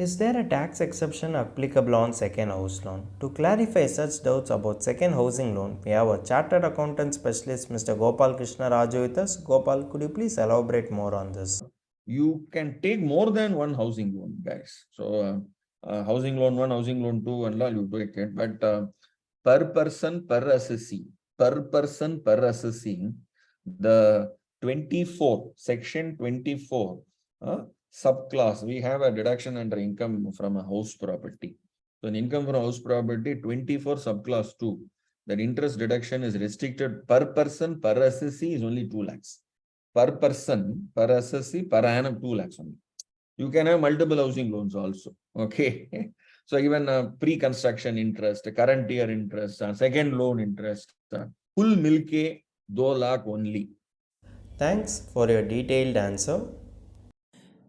Is there a tax exception applicable on second house loan? To clarify such doubts about second housing loan, we have a chartered accountant specialist, Mr. Gopal Krishna Raju, with us. Gopal, could you please elaborate more on this? You can take more than one housing loan, guys. So, housing loan 1, housing loan 2, and all you take it. But per person per assessee, the 24, section 24, subclass, we have a deduction under income from a house property. So, an income from a house property, 24 subclass 2, that interest deduction is restricted per person per assessee is only 2 lakhs. Per person, per assessee, per annum 2 lakhs only. You can have multiple housing loans also. Okay. So even pre-construction interest, current year interest, second loan interest, full milke 2 lakh only. Thanks for your detailed answer.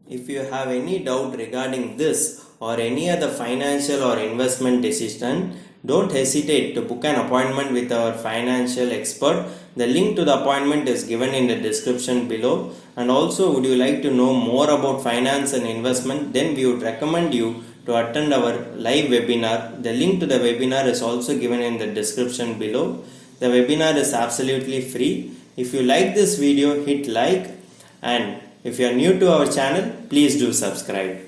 If you have any doubt regarding this or any other financial or investment decision, don't hesitate to book an appointment with our financial expert. The link to the appointment is given in the description below. And also, would you like to know more about finance and investment? Then we would recommend you to attend our live webinar. The link to the webinar is also given in the description below. The webinar is absolutely free. If you like this video, hit like, and if you are new to our channel, please do subscribe.